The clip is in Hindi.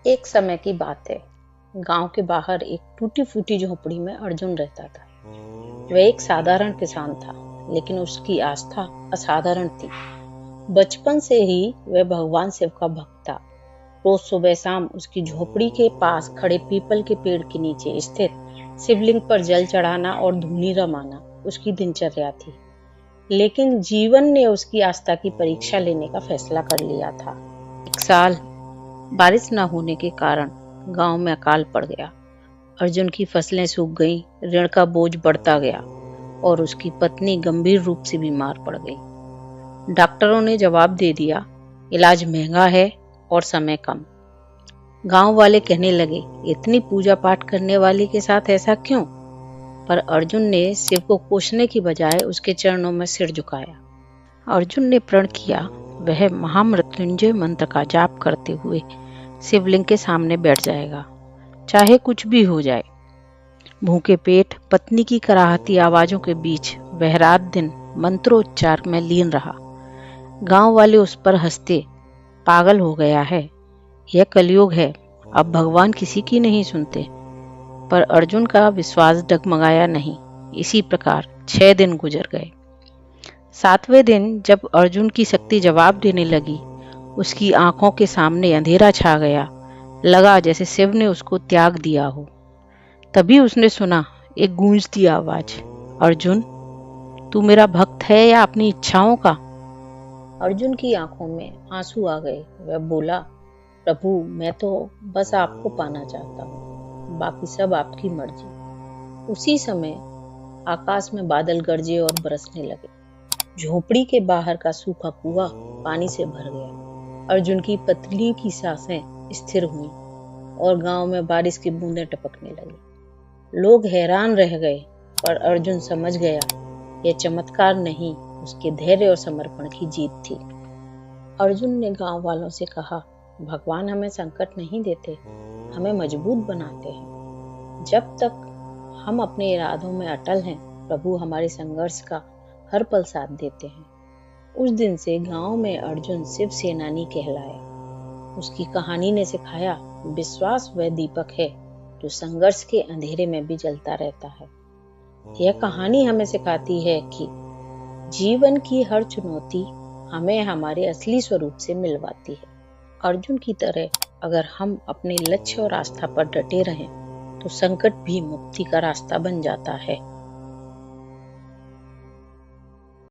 एक समय की बात है। गांव के बाहर एक टूटी फूटी झोपड़ी में अर्जुन रहता था। वह एक साधारण किसान था, लेकिन उसकी आस्था असाधारण थी। बचपन से ही वह भगवान शिव का भक्त था। रोज सुबह शाम उसकी झोपड़ी के पास खड़े पीपल के पेड़ के नीचे स्थित शिवलिंग पर जल चढ़ाना और धूनी रमाना उसकी दिनचर्या थी। लेकिन जीवन ने उसकी आस्था की परीक्षा लेने का फैसला कर लिया था। एक साल बारिश न होने के कारण गांव में अकाल पड़ गया। अर्जुन की फसलें सूख गईं, ऋण का बोझ बढ़ता गया और उसकी पत्नी गंभीर रूप से बीमार पड़ गई। डॉक्टरों ने जवाब दे दिया, इलाज महंगा है और समय कम। गांव वाले कहने लगे, इतनी पूजा पाठ करने वाले के साथ ऐसा क्यों? पर अर्जुन ने शिव को कोसने की बजाय उसके चरणों में सिर झुकाया। अर्जुन ने प्रण किया, वह महामृत्युंजय मंत्र का जाप करते हुए शिवलिंग के सामने बैठ जाएगा, चाहे कुछ भी हो जाए। भूखे पेट पत्नी की कराहती आवाजों के बीच वह रात दिन मंत्रोच्चार में लीन रहा। गांव वाले उस पर हंसते, पागल हो गया है, यह कलयुग है, अब भगवान किसी की नहीं सुनते। पर अर्जुन का विश्वास डगमगाया नहीं। इसी प्रकार 6 दिन गुजर गए। 7वें दिन जब अर्जुन की शक्ति जवाब देने लगी, उसकी आंखों के सामने अंधेरा छा गया। लगा जैसे शिव ने उसको त्याग दिया हो। तभी उसने सुना एक गूंजती आवाज, अर्जुन, तू मेरा भक्त है या अपनी इच्छाओं का? अर्जुन की आंखों में आंसू आ गए। वह बोला, प्रभु, मैं तो बस आपको पाना चाहता हूँ, बाकी सब आपकी मर्जी। उसी समय आकाश में बादल गरजे और बरसने लगे। झोपड़ी के बाहर का सूखा कुआं पानी से भर गया। अर्जुन की पतली की सांसें स्थिर हुई और गांव में बारिश की बूंदें टपकने लगी। लोग हैरान रह गए, पर अर्जुन समझ गया, यह चमत्कार नहीं, उसके धैर्य और समर्पण की जीत थी। अर्जुन ने गांव वालों से कहा, भगवान हमें संकट नहीं देते, हमें मजबूत बनाते हैं। जब तक हम अपने इरादों में अटल हैं, प्रभु हमारे संघर्ष का हर पल साथ देते हैं। उस दिन से गांव में अर्जुन शिव सेनानी कहलाया। उसकी कहानी ने सिखाया, विश्वास वह दीपक है जो संघर्ष के अंधेरे में भी जलता रहता है। यह कहानी हमें सिखाती है कि जीवन की हर चुनौती हमें हमारे असली स्वरूप से मिलवाती है। अर्जुन की तरह अगर हम अपने लक्ष्य और आस्था पर डटे रहें, तो संकट भी मुक्ति का रास्ता बन जाता है।